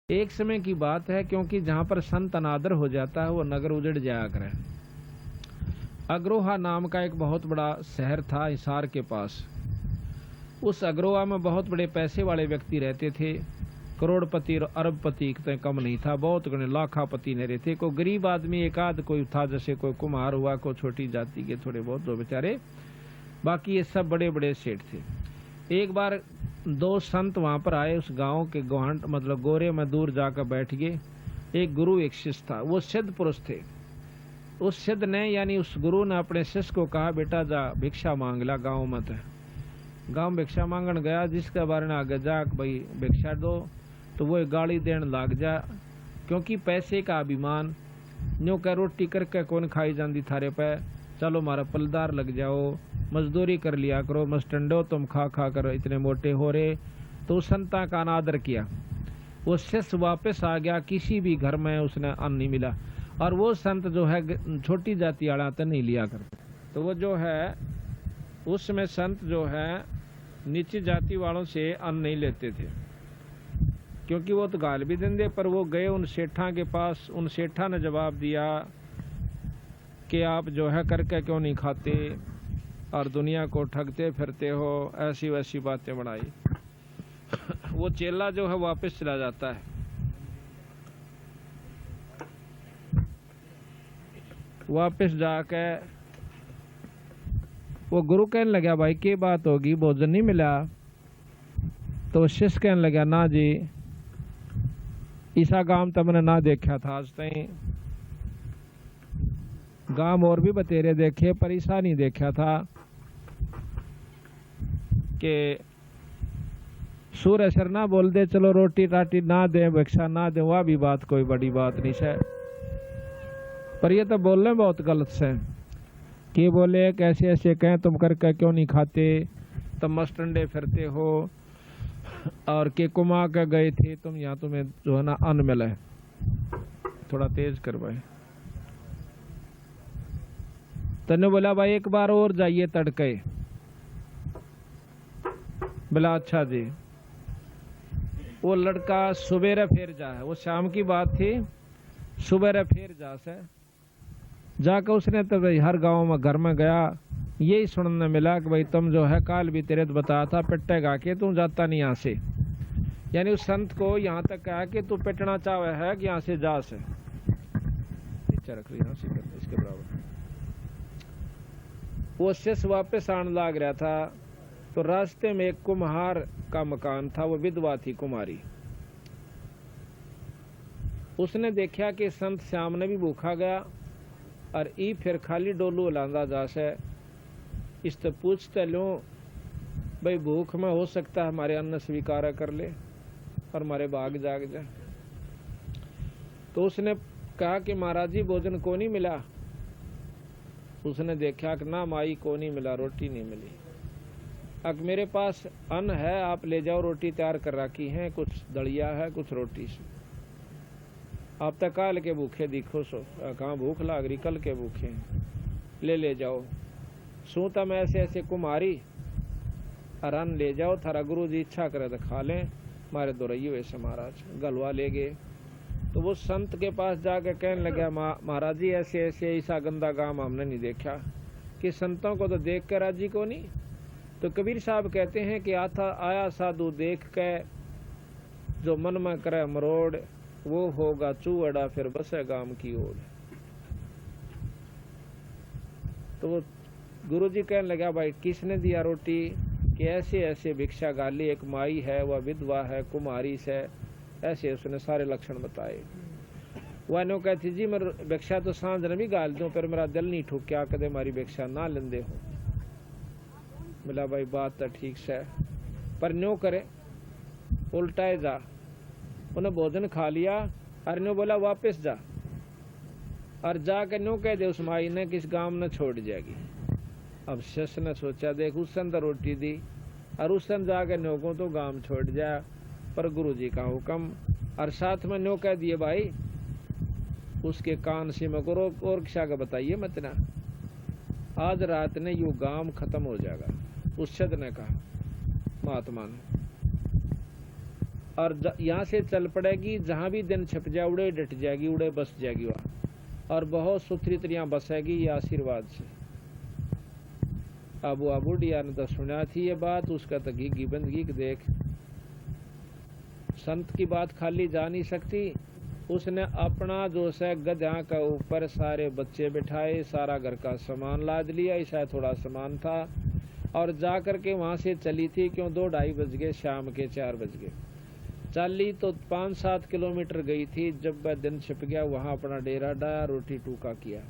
एक समय की बात है, क्योंकि जहाँ पर संत अनादर हो जाता है वो नगर उजड़ जाया करे। अग्रोहा नाम का एक बहुत बड़ा शहर था हिसार के पास। उस अग्रोहा में बहुत बड़े पैसे वाले व्यक्ति रहते थे। करोड़पति और अरबपति तो कम नहीं था, बहुत गणे लाखापति नहीं रहते। कोई गरीब आदमी एक आध कोई था, जैसे कोई कुम्हार हुआ, कोई छोटी जाति के थोड़े बहुत दो बेचारे, बाकी ये सब बड़े बड़े सेठ थे। एक बार दो संत वहां पर आए उस गांव के गोहांट मतलब गोरे में दूर जाकर बैठ गए। एक गुरु एक शिष्य था, वो सिद्ध पुरुष थे। उस सिद्ध ने यानी उस गुरु ने अपने शिष्य को कहा, बेटा जा भिक्षा मांग ला गाँव में। गाँव में भिक्षा मांगन गया, जिसके बारे में आगे जा भाई भिक्षा दो, तो वो गाली देने लाग जा, क्योंकि पैसे का अभिमान। न्यू कह रोटी करके कौन खाई जाती थारे पे, चलो मारा पलदार लग जाओ, मजदूरी कर लिया करो, मस्टंडो तुम खा खा कर इतने मोटे हो रहे। तो संता का अनादर किया। वो शिष्य वापस आ गया, किसी भी घर में उसने अन्न नहीं मिला। और वो संत जो है छोटी जाति वाला तो नहीं लिया करते। तो वो जो है उस समय संत जो है नीची जाति वालों से अन्न नहीं लेते थे, क्योंकि वो तो गाल भी देंगे। पर वो गए उन सेठा के पास, उन सेठा ने जवाब दिया कि आप जो है करके क्यों नहीं खाते और दुनिया को ठगते फिरते हो, ऐसी वैसी बातें बढ़ाई। वो चेला जो है वापस चला जाता है। वापस जाके वो गुरु कहने लगा, भाई क्या बात होगी, भोजन नहीं मिला? तो शिष्य कहने लगा, ना जी, ईसा गांव तो मैंने ना देखा था आज तक। गांव और भी बतेरे देखे पर ईसा नहीं देखा था कि सूर्य सर ना बोल दे चलो रोटी राटी ना दे, भिक्षा ना दे, वह भी बात कोई बड़ी बात नहीं है। पर ये तो बोलने बहुत गलत से कि बोले कैसे ऐसे कहें, तुम करके क्यों नहीं खाते, तुम मस्टंडे फिरते हो और के कुमा के गए थे तुम, यहाँ तुम्हें जो है ना अन्न मिला है। थोड़ा तेज कर भाई। तने बोला, भाई एक बार और जाइए तड़के। बोला अच्छा जी। वो लड़का सुबेरे फिर जा है, वो शाम की बात थी, सुबेरे फिर जा से जाकर उसने तो भाई हर गांव में घर में गया, यही सुनने मिला कि भाई तुम जो है काल भी तेरे तो बताया था पिट्टे गा के तुम जाता नहीं यहाँ से। यानी उस संत को यहाँ तक कहा कि तू पिटना चाहे है कि यहाँ से जा से। रख ली इसके बराबर। वो शिष्य वापस आने लग रहा था, तो रास्ते में एक कुम्हार का मकान था, वो विधवा थी कुमारी। उसने देखा कि संत श्याम ने भी भूखा गया और ई फिर खाली डोलू लांदा जा से। इस तो पूछते लो भाई भूख में हो सकता है हमारे अन्न स्वीकार कर ले और हमारे भाग जाग जाए। तो उसने कहा कि महाराज जी भोजन को नहीं मिला। उसने देखा कि ना माई को नहीं मिला, रोटी नहीं मिली। अब मेरे पास अन्न है, आप ले जाओ, रोटी तैयार कर रखी है, कुछ दलिया है कुछ रोटी से। आप तक काल के भूखे दिखो सो, कहाँ भूख लाग रही, कल के भूखे ले जाओ। सूता में ऐसे ऐसे कुमारी और अन्न ले जाओ, थारा गुरु जी इच्छा करे तो खा लें, मारे दोरैयो वैसे महाराज गलवा ले गए। तो वो संत के पास जाकर कहने लगा, महाराज जी ऐसे ऐसे ऐसा गंदा काम हमने नहीं देखा, कि संतों को तो देख कर राजी को नहीं। तो कबीर साहब कहते हैं कि आया साधु देख के जो मन में करे मरोड़, वो होगा चूअड़ा फिर बसे गाम की ओर। तो वो गुरु जी कहने लगा, भाई किसने दिया रोटी? कि ऐसे ऐसे भिक्षा गाली, एक माई है, वह विधवा है, कुमारी से, ऐसे उसने सारे लक्षण बताए। वह नो कहती जी मैं भिक्षा तो सांझ ने भी गाल दूं, पर मेरा दिल नहीं ठुक्या कदे मारी भिक्षा ना लेंदे हो। बोला भाई बात तो ठीक से, पर न्यो करे उल्टाए जा। उन्हें भोजन खा लिया और न्यो बोला वापस जा, और जाकर न्यो कह दे उस माई ने किस गांव ने छोड़ जाएगी। अब शिष्य ने सोचा देख उस सन तो रोटी दी और उस सन जाकर न्यो को तो गांव छोड़ जाए, पर गुरु जी का हुक्म। और साथ में न्यो कह दिए भाई उसके कान से में करो और किसा का बताइए मत ना, आज रात ने यू गांव खत्म हो जाएगा। उस शब्द ने कहा महात्मा ने। और यहाँ से चल पड़ेगी, जहाँ भी दिन छिप जाए उड़े डट जाएगी, उड़े बस जाएगी वहाँ, और बहुत सुथरी तरह बसेगी ये आशीर्वाद से। अब वो बुढ़िया ने तो सुना थी ये बात, उसका तो घी बंदगी देख, संत की बात खाली जा नहीं सकती। उसने अपना जो है गधा का ऊपर सारे बच्चे बिठाए, सारा घर का सामान लाद लिया, ऐसा थोड़ा सामान था, और जा करके वहां से चली थी। क्यों 2-2:30 बज गए, शाम के 4 बज गए। चली तो 5-7 किलोमीटर गई थी। जब वह दिन छिप गया वहां अपना डेरा डाया, रोटी टूका किया।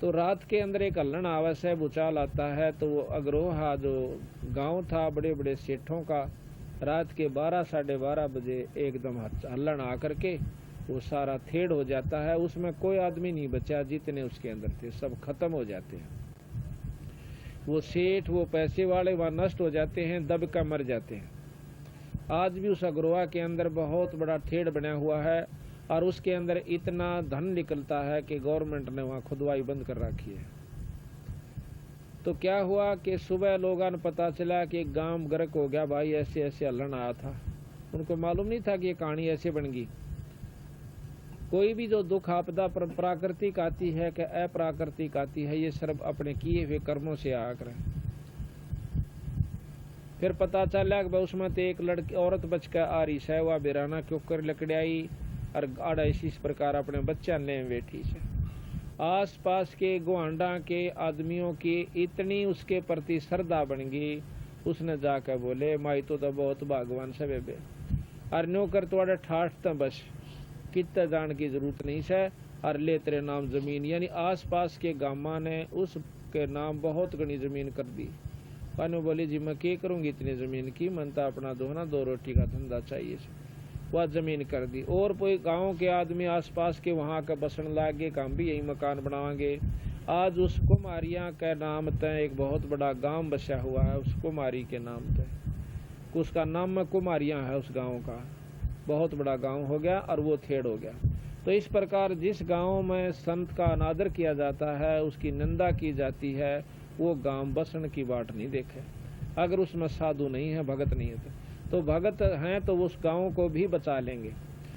तो रात के अंदर एक हल्लन आवस है, भूचाल आता है। तो वो अग्रोहा जो गांव था बड़े बड़े सेठों का, रात के 12-12:30 बजे एकदम हल्लन आकर के वो सारा थेड़ हो जाता है। उसमें कोई आदमी नहीं बचा, जितने उसके अंदर थे सब खत्म हो जाते हैं। वो सेठ, वो पैसे वाले वहां नष्ट हो जाते हैं, दब का मर जाते हैं। आज भी उस अग्रोहा के अंदर बहुत बड़ा थेड़ बना हुआ है, और उसके अंदर इतना धन निकलता है कि गवर्नमेंट ने वहां खुदवाई बंद कर रखी है। तो क्या हुआ कि सुबह लोगों ने पता चला कि गांव गर्क हो गया, भाई ऐसे ऐसे हल्लन आया था। उनको मालूम नहीं था कि ये कहानी ऐसे बन गई। कोई भी जो दुख आपदा प्राकृतिक आती है कि अप्राकृतिक आती है, ये सब अपने किए हुए कर्मों से आया करें। फिर पता चला कि उसमें तो एक लड़की औरत बच कर आ रही है, वह बेराना क्यों कर लकड़ियाई और आड़ा इस प्रकार अपने बच्चा ले बैठी से। आस पास के गुआंडा के आदमियों की इतनी उसके प्रति श्रद्धा बन गई, उसने जाकर बोले माई तो बहुत भगवान से बेबे, और नो कर थोड़ा ठाठ बस कितना जान की जरूरत नहीं है, और ले तेरे नाम जमीन। यानी आस पास के गामा ने उसके नाम बहुत घनी जमीन कर दी। पानो बोली जी मैं क्या करूंगी इतनी जमीन की, मन तो अपना दो रोटी का धंधा चाहिए। वह जमीन कर दी। और कोई गांव के आदमी आसपास के वहां का बसन लागे, हम भी यही मकान बनावांगे। आज उस कुमारिया के नाम तय एक बहुत बड़ा गांव बसा हुआ है, उस कुमारी के नाम तय, उसका नाम कुमारिया है। उस गांव का बहुत बड़ा गांव हो गया, और वो थेड़ हो गया। तो इस प्रकार जिस गांव में संत का अनादर किया जाता है, उसकी निंदा की जाती है, वो गांव बसन की बाट नहीं देखे। अगर उसमें साधु नहीं है, भगत नहीं है, तो भगत हैं तो उस गांव को भी बचा लेंगे।